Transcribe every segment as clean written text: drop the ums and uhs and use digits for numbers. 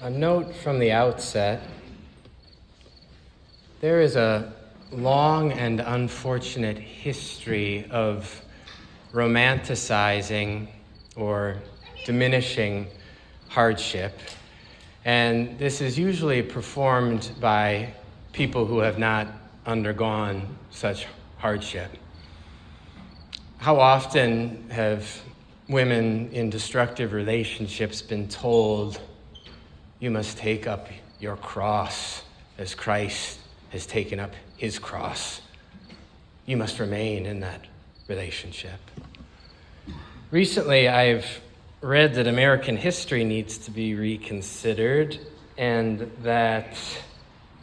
A note from the outset. There is a long and unfortunate history of romanticizing or diminishing hardship. And this is usually performed by people who have not undergone such hardship. How often have women in destructive relationships been told, you must take up your cross as Christ has taken up his cross. You must remain in that relationship. Recently, I've read that American history needs to be reconsidered and that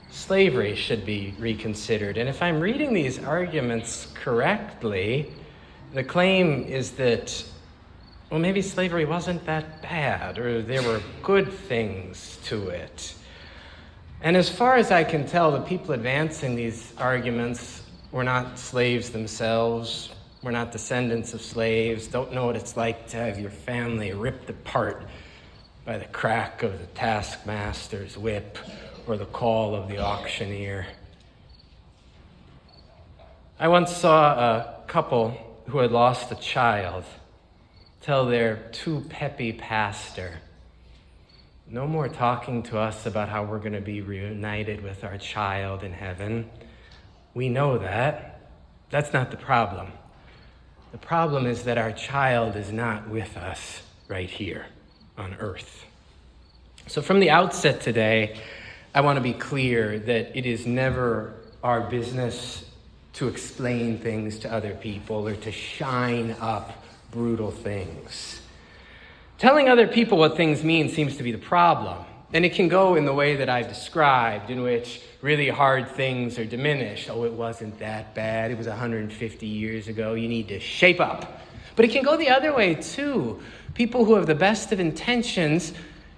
slavery should be reconsidered. And if I'm reading these arguments correctly, the claim is that, well, maybe slavery wasn't that bad, or there were good things to it. And as far as I can tell, the people advancing these arguments were not slaves themselves, were not descendants of slaves, don't know what it's like to have your family ripped apart by the crack of the taskmaster's whip or the call of the auctioneer. I once saw a couple who had lost a child tell their too peppy pastor, no more talking to us about how we're going to be reunited with our child in heaven. We know that. That's not the problem. The problem is that our child is not with us right here on earth. So from the outset today, I want to be clear that it is never our business to explain things to other people or to shine up brutal things. Telling other people what things mean seems to be the problem. And it can go in the way that I've described, in which really hard things are diminished. Oh, it wasn't that bad. It was 150 years ago. You need to shape up. But it can go the other way, too. People who have the best of intentions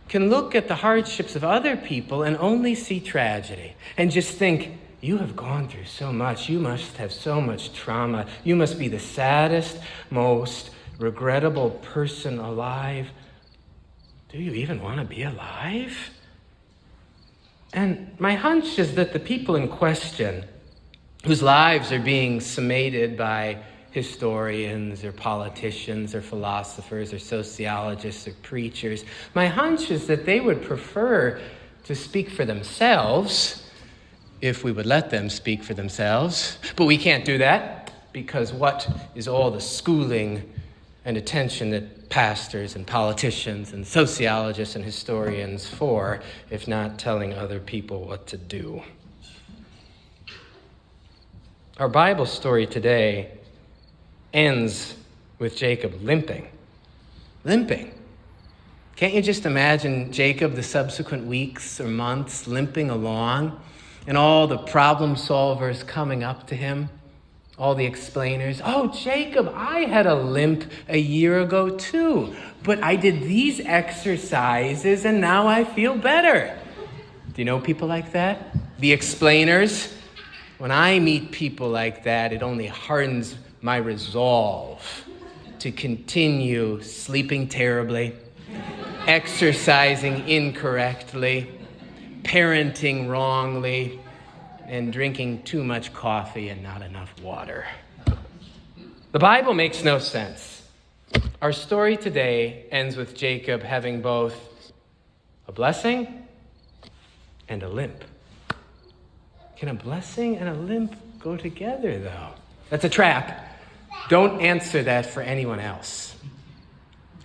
can look at the hardships of other people and only see tragedy and just think, you have gone through so much. You must have so much trauma. You must be the saddest, most regrettable person alive. Do you even want to be alive? And my hunch is that the people in question, whose lives are being summated by historians or politicians or philosophers or sociologists or preachers, my hunch is that they would prefer to speak for themselves if we would let them speak for themselves. But we can't do that, because what is all the schooling and attention that pastors and politicians and sociologists and historians for, if not telling other people what to do? Our Bible story today ends with Jacob limping. Limping. Can't you just imagine Jacob the subsequent weeks or months limping along, and all the problem solvers coming up to him? All the explainers, oh, Jacob, I had a limp a year ago too, but I did these exercises and now I feel better. Do you know people like that? The explainers. When I meet people like that, it only hardens my resolve to continue sleeping terribly, exercising incorrectly, parenting wrongly, and drinking too much coffee and not enough water. The Bible makes no sense. Our story today ends with Jacob having both a blessing and a limp. Can a blessing and a limp go together, though? That's a trap. Don't answer that for anyone else.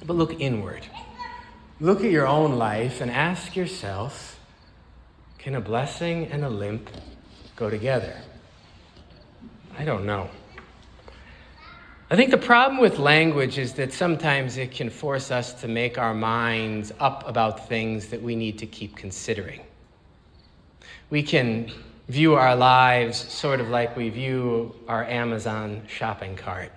But look inward. Look at your own life and ask yourself, can a blessing and a limp go together? I don't know. I think the problem with language is that sometimes it can force us to make our minds up about things that we need to keep considering. We can view our lives sort of like we view our Amazon shopping cart.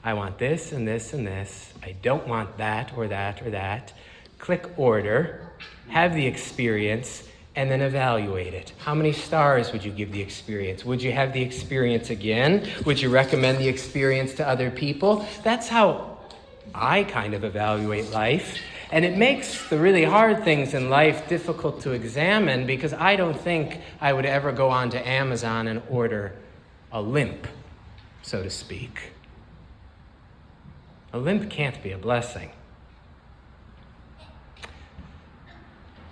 I want this and this and this. I don't want that or that or that. Click order, have the experience, and then evaluate it. How many stars would you give the experience? Would you have the experience again? Would you recommend the experience to other people? That's how I kind of evaluate life. And it makes the really hard things in life difficult to examine because I don't think I would ever go onto Amazon and order a limp, so to speak. A limp can't be a blessing.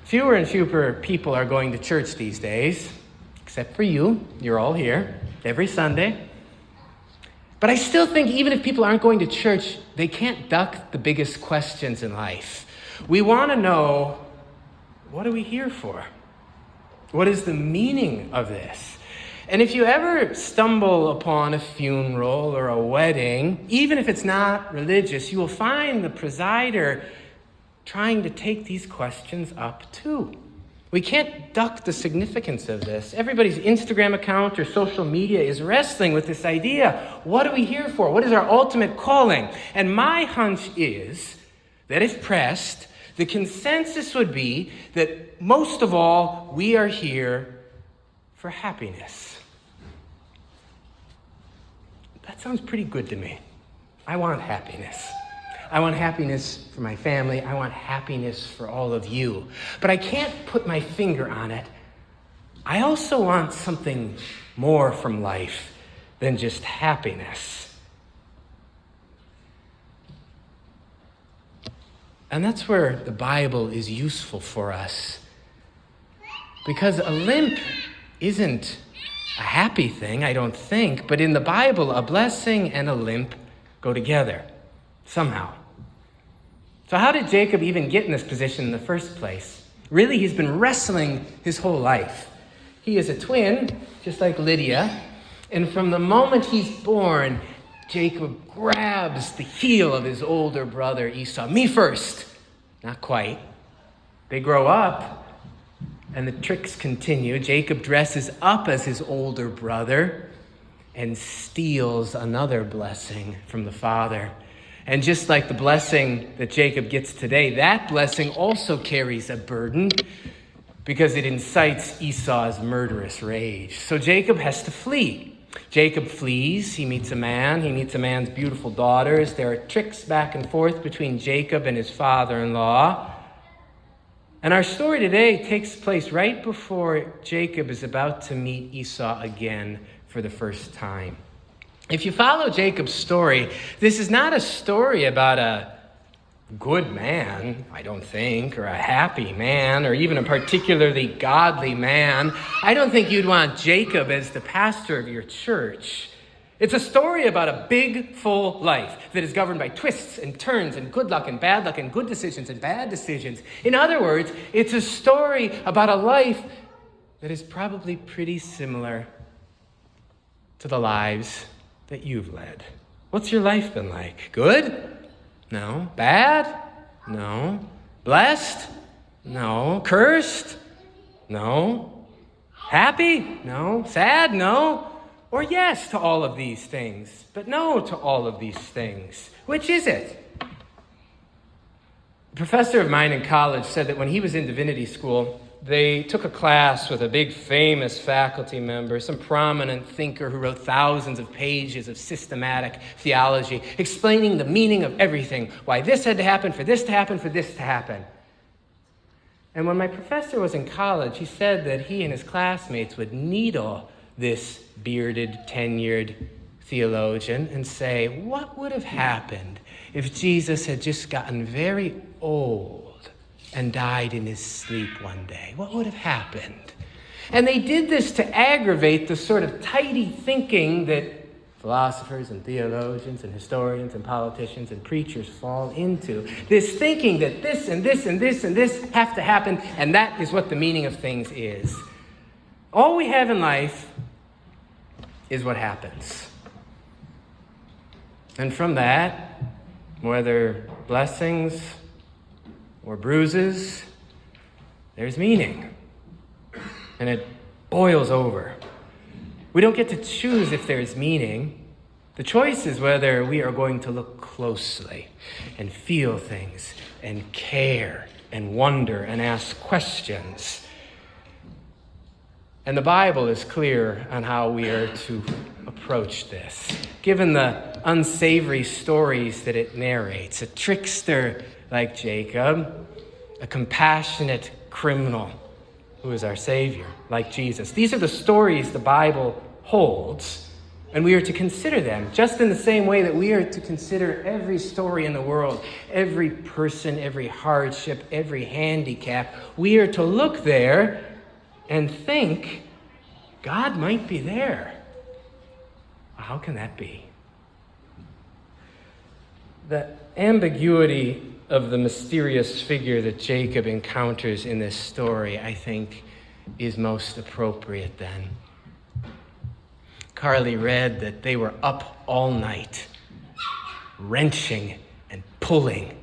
Fewer and fewer people are going to church these days, except for you. You're all here every Sunday. But I still think even if people aren't going to church, they can't duck the biggest questions in life. We want to know, what are we here for? What is the meaning of this? And if you ever stumble upon a funeral or a wedding, even if it's not religious, you will find the presider trying to take these questions up too. We can't duck the significance of this. Everybody's Instagram account or social media is wrestling with this idea. What are we here for? What is our ultimate calling? And my hunch is that if pressed, the consensus would be that most of all, we are here for happiness. That sounds pretty good to me. I want happiness. I want happiness for my family. I want happiness for all of you. But I can't put my finger on it. I also want something more from life than just happiness. And that's where the Bible is useful for us. Because a limp isn't a happy thing, I don't think. But in the Bible, a blessing and a limp go together. Somehow. So how did Jacob even get in this position in the first place? Really, he's been wrestling his whole life. He is a twin, just like Lydia. And from the moment he's born, Jacob grabs the heel of his older brother Esau. Me first. Not quite. They grow up, and the tricks continue. Jacob dresses up as his older brother and steals another blessing from the father. And just like the blessing that Jacob gets today, that blessing also carries a burden because it incites Esau's murderous rage. So Jacob has to flee. Jacob flees. He meets a man. He meets a man's beautiful daughters. There are tricks back and forth between Jacob and his father-in-law. And our story today takes place right before Jacob is about to meet Esau again for the first time. If you follow Jacob's story, this is not a story about a good man, I don't think, or a happy man, or even a particularly godly man. I don't think you'd want Jacob as the pastor of your church. It's a story about a big, full life that is governed by twists and turns and good luck and bad luck and good decisions and bad decisions. In other words, it's a story about a life that is probably pretty similar to the lives that you've led. What's your life been like? Good? No. Bad? No. Blessed? No. Cursed? No. Happy? No. Sad? No. Or yes to all of these things, but no to all of these things. Which is it? A professor of mine in college said that when he was in divinity school, they took a class with a big famous faculty member, some prominent thinker who wrote thousands of pages of systematic theology, explaining the meaning of everything, why this had to happen, for this to happen, for this to happen. And when my professor was in college, he said that he and his classmates would needle this bearded, tenured theologian and say, what would have happened if Jesus had just gotten very old and died in his sleep one day? What would have happened? And they did this to aggravate the sort of tidy thinking that philosophers and theologians and historians and politicians and preachers fall into. This thinking that this and this and this and this have to happen, and that is what the meaning of things is. All we have in life is what happens. And from that, whether blessings or bruises, there's meaning. And it boils over. We don't get to choose if there's meaning. The choice is whether we are going to look closely and feel things and care and wonder and ask questions. And the Bible is clear on how we are to approach this. Given the unsavory stories that it narrates, a trickster like Jacob, a compassionate criminal who is our Savior, like Jesus. These are the stories the Bible holds, and we are to consider them just in the same way that we are to consider every story in the world, every person, every hardship, every handicap. We are to look there and think, God might be there. How can that be? The ambiguity of the mysterious figure that Jacob encounters in this story, I think, is most appropriate then. Carly read that they were up all night, wrenching and pulling.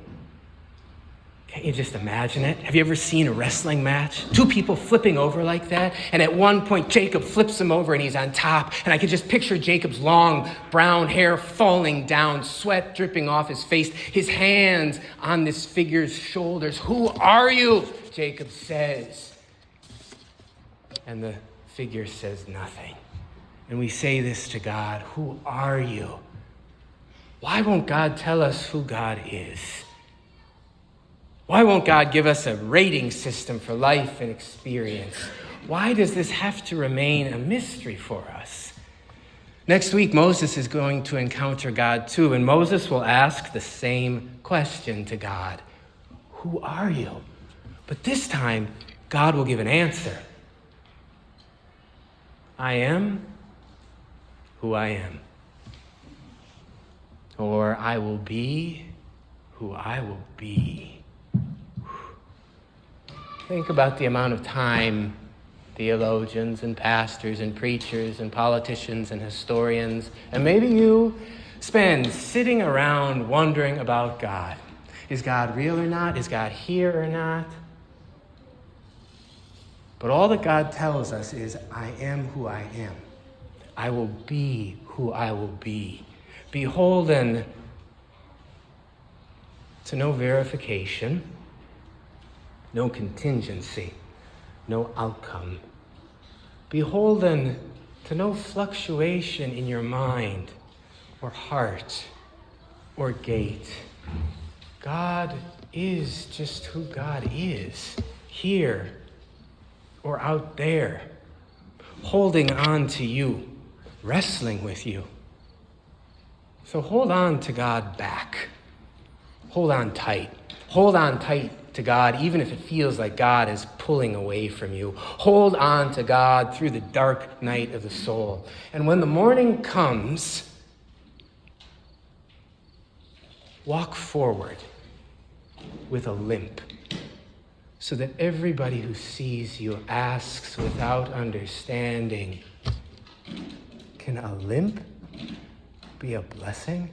Can't you just imagine it? Have you ever seen a wrestling match? Two people flipping over like that, and at one point Jacob flips him over and he's on top, and I can just picture Jacob's long brown hair falling down, sweat dripping off his face, his hands on this figure's shoulders. "Who are you?" Jacob says. And the figure says nothing. And we say this to God, "Who are you?" Why won't God tell us who God is? Why won't God give us a rating system for life and experience? Why does this have to remain a mystery for us? Next week, Moses is going to encounter God too, and Moses will ask the same question to God. Who are you? But this time, God will give an answer. I am who I am. Or I will be who I will be. Think about the amount of time theologians and pastors and preachers and politicians and historians, and maybe you, spend sitting around wondering about God. Is God real or not? Is God here or not? But all that God tells us is, I am who I am. I will be who I will be. Beholden to no verification, no contingency, no outcome. Beholden to no fluctuation in your mind or heart or gait. God is just who God is, here or out there, holding on to you, wrestling with you. So hold on to God back. Hold on tight. Hold on tight to God, even if it feels like God is pulling away from you. Hold on to God through the dark night of the soul. And when the morning comes, walk forward with a limp, so that everybody who sees you asks without understanding, can a limp be a blessing?